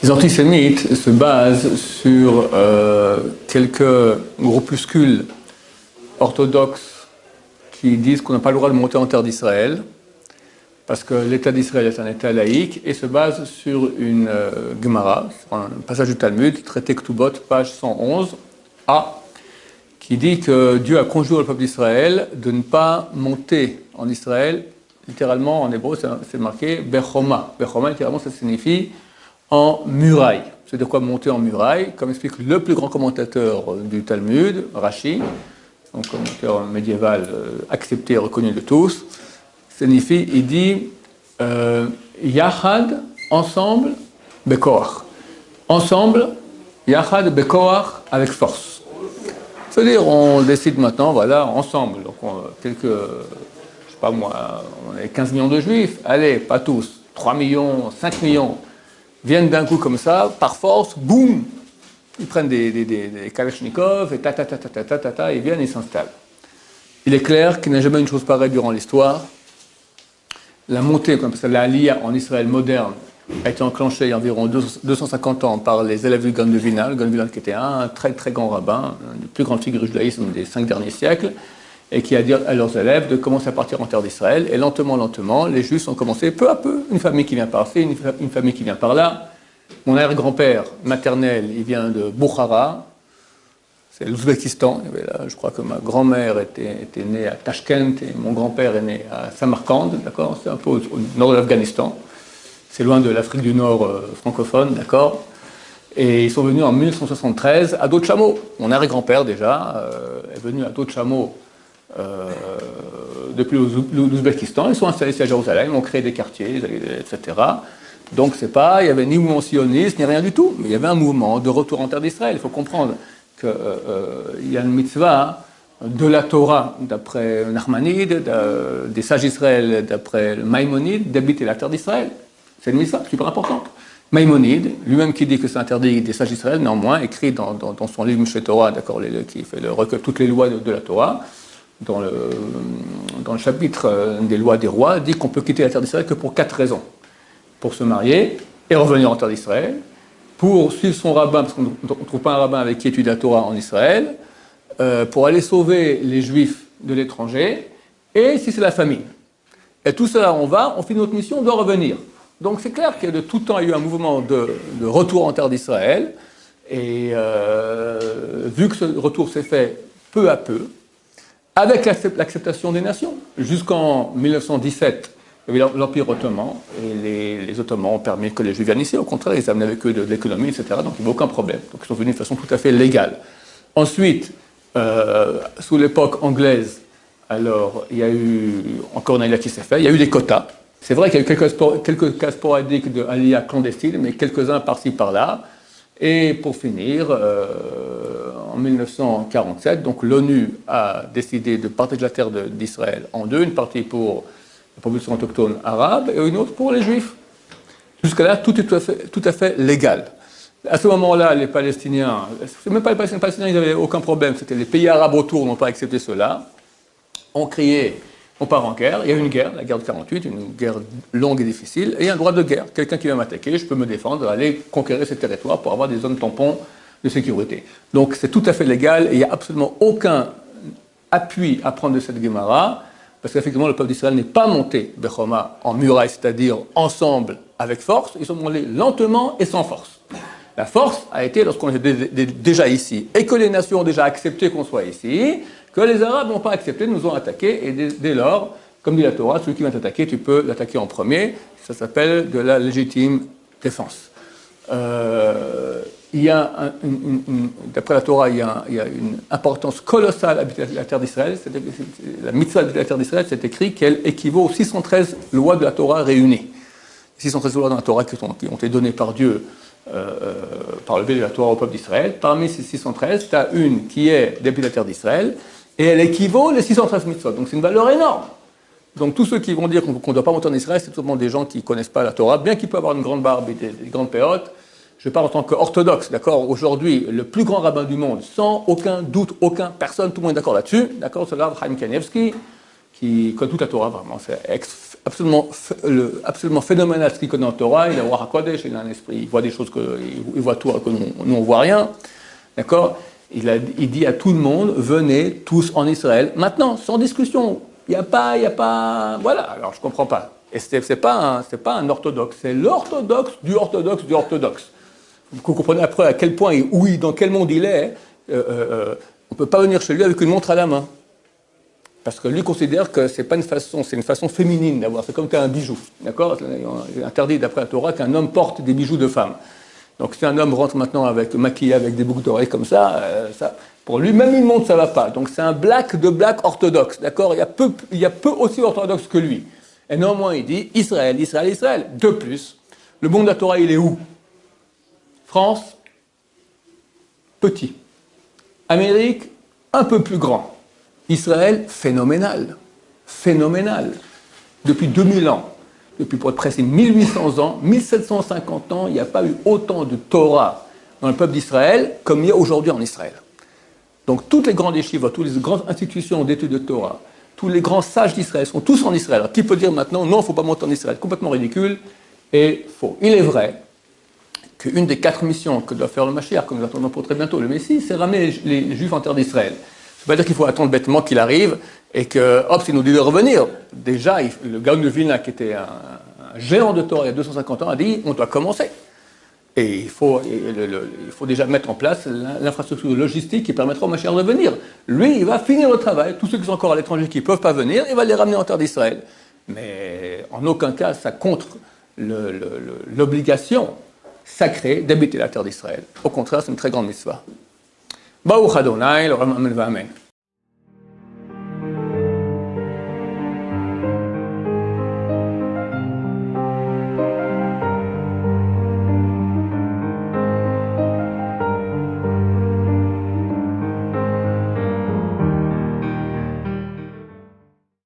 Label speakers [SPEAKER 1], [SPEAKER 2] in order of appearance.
[SPEAKER 1] Les antisémites se basent sur quelques groupuscules orthodoxes qui disent qu'on n'a pas le droit de monter en terre d'Israël parce que l'État d'Israël est un État laïque et se base sur une Gemara, sur un passage du Talmud, traité Ktubot, page 111a, qui dit que Dieu a conjuré le peuple d'Israël de ne pas monter en Israël. Littéralement, en hébreu, c'est marqué Bechoma. Bechoma, littéralement, ça signifie en muraille. C'est de quoi monter en muraille, comme explique le plus grand commentateur du Talmud, Rashi, un commentateur médiéval accepté et reconnu de tous. Signifie, il dit Yachad, ensemble, Bekoach. Ensemble, Yachad, Bekoach, avec force. C'est-à-dire, on décide maintenant, voilà, ensemble. Donc, je sais pas moi, on est 15 millions de juifs, allez, pas tous, 3 millions, 5 millions, viennent d'un coup comme ça, par force, boum, ils prennent des kalachnikovs, et ils viennent et ils s'installent. Il est clair qu'il n'y a jamais une chose pareille durant l'histoire. La montée, comme ça, la Aliyah en Israël moderne, a été enclenchée il y a environ 250 ans par les élèves du Gaon de Vilna. Le Gaon de Vilna qui était un très très grand rabbin, une des plus grandes figures du judaïsme des 5 derniers siècles, et qui a dit à leurs élèves de commencer à partir en terre d'Israël. Et lentement, les Juifs ont commencé peu à peu, une famille qui vient par-ci, une famille qui vient par-là. Mon arrière-grand-père maternel, il vient de Bukhara, c'est l'Ouzbékistan. Je crois que ma grand-mère était née à Tashkent et mon grand-père est né à Samarkand, d'accord. C'est un peu au nord de l'Afghanistan. C'est loin de l'Afrique du Nord francophone, d'accord. Et ils sont venus en 1973 à dos de chameau. Mon arrière-grand-père, déjà, est venu à dos de chameau depuis l'Ouzbékistan. Ils sont installés ici à Jérusalem, ont créé des quartiers, etc. Donc, c'est pas, il n'y avait ni mouvement sioniste, ni rien du tout. Mais il y avait un mouvement de retour en terre d'Israël. Il faut comprendre qu'il y a une mitzvah de la Torah, d'après Nachmanide, des sages d'Israël, d'après Maïmonide, d'habiter la terre d'Israël. C'est une mitzvah super importante. Maïmonide, lui-même qui dit que c'est interdit des sages d'Israël, néanmoins, écrit dans son livre Mishé Torah, d'accord, qui fait le recueil toutes les lois de la Torah, dans le chapitre des lois des rois, dit qu'on peut quitter la terre d'Israël que pour 4 raisons. Pour se marier et revenir en terre d'Israël, pour suivre son rabbin, parce qu'on ne trouve pas un rabbin avec qui étudie la Torah en Israël, pour aller sauver les juifs de l'étranger, et si c'est la famille. Et tout cela, on finit notre mission, on doit revenir. Donc c'est clair que de tout temps, il y a eu un mouvement de retour en terre d'Israël, et vu que ce retour s'est fait peu à peu, avec l'acceptation des nations, jusqu'en 1917, il y avait l'Empire ottoman, et les Ottomans ont permis que les Juifs viennent ici. Au contraire, ils amenaient avec eux de l'économie, etc. Donc il n'y avait aucun problème. Donc ils sont venus de façon tout à fait légale. Ensuite, sous l'époque anglaise, alors il y a eu encore une aliyah qui s'est faite. Il y a eu des quotas. C'est vrai qu'il y a eu quelques cas sporadiques de aliyah clandestine, mais quelques-uns par-ci par-là. Et pour finir, en 1947, donc l'ONU a décidé de partager la terre d'Israël en deux, une partie pour la population autochtone arabe et une autre pour les juifs. Jusqu'à là, tout est tout à fait légal. À ce moment-là, les Palestiniens, même pas les Palestiniens, ils n'avaient aucun problème, c'était les pays arabes autour n'ont pas accepté cela, ont crié, on part en guerre, il y a eu une guerre, la guerre de 48, une guerre longue et difficile, et il y a un droit de guerre. Quelqu'un qui vient m'attaquer, je peux me défendre, aller conquérir ces territoires pour avoir des zones tampons de sécurité. Donc c'est tout à fait légal et il n'y a absolument aucun appui à prendre de cette Gemara, parce qu'effectivement, le peuple d'Israël n'est pas monté, Bechoma, en muraille, c'est-à-dire ensemble, avec force, ils sont montés lentement et sans force. La force a été lorsqu'on était déjà ici, et que les nations ont déjà accepté qu'on soit ici, que les Arabes n'ont pas accepté, nous ont attaqués, et dès lors, comme dit la Torah, celui qui vient t'attaquer, tu peux l'attaquer en premier, ça s'appelle de la légitime défense. Il y a d'après la Torah, il y a une importance colossale à habiter la terre d'Israël. La mitzvah de la terre d'Israël, c'est écrit qu'elle équivaut aux 613 lois de la Torah réunies. 613 lois de la Torah qui ont été données par Dieu, par le biais de la Torah au peuple d'Israël. Parmi ces 613, tu as une qui est d'habiter la terre d'Israël, et elle équivaut les 613 mitzvot. Donc c'est une valeur énorme. Donc tous ceux qui vont dire qu'on ne doit pas monter en Israël, c'est tout simplement des gens qui ne connaissent pas la Torah, bien qu'ils peuvent avoir une grande barbe et des grandes péotes. Je parle en tant qu'orthodoxe, d'accord. Aujourd'hui, le plus grand rabbin du monde, sans aucun doute, personne, tout le monde est d'accord là-dessus, d'accord. C'est là Chaim Kanievski, qui connaît toute la Torah, vraiment, c'est absolument phénoménal ce qu'il connaît en Torah. Il a Ruach HaKodesh, il a un esprit, il voit des choses il voit tout, que nous on voit rien. D'accord? Il dit à tout le monde, venez tous en Israël. Maintenant, sans discussion. Il n'y a pas. Voilà, alors je ne comprends pas. Et ce n'est pas un orthodoxe, c'est l'orthodoxe du orthodoxe du orthodoxe. Vous comprenez après à quel point, dans quel monde il est. On ne peut pas venir chez lui avec une montre à la main. Parce que lui considère que c'est une façon féminine d'avoir. C'est comme un bijou. D'accord? Il est interdit d'après la Torah qu'un homme porte des bijoux de femme. Donc si un homme rentre maintenant maquillé avec des boucles d'oreilles comme ça, pour lui, même une montre, ça ne va pas. Donc c'est un black orthodoxe. D'accord? Il y a peu aussi orthodoxe que lui. Et néanmoins, il dit Israël, Israël, Israël. De plus, le monde de la Torah, il est où? France, petit. Amérique, un peu plus grand. Israël, phénoménal. Phénoménal. Depuis 2000 ans, depuis pour être précis 1800 ans, 1750 ans, il n'y a pas eu autant de Torah dans le peuple d'Israël comme il y a aujourd'hui en Israël. Donc toutes les grandes yeshivot, toutes les grandes institutions d'études de Torah, tous les grands sages d'Israël sont tous en Israël. Alors qui peut dire maintenant, non, il ne faut pas monter en Israël? Complètement ridicule et faux. Il est vrai qu'une des 4 missions que doit faire le Mashiach, que nous attendons pour très bientôt, le Messie, c'est ramener les Juifs en terre d'Israël. Ça ne veut pas dire qu'il faut attendre bêtement qu'il arrive et que, hop, il nous dit de revenir. Déjà, le Gaon de Vilna, qui était un géant de Torah il y a 250 ans, a dit on doit commencer. Et il faut déjà mettre en place l'infrastructure logistique qui permettra au Mashiach de venir. Lui, il va finir le travail. Tous ceux qui sont encore à l'étranger qui ne peuvent pas venir, il va les ramener en terre d'Israël. Mais en aucun cas, ça contre l'obligation sacrée d'habiter la terre d'Israël. Au contraire, c'est une très grande mitzvah. Baruch Adonai, l'olam amen v'amen.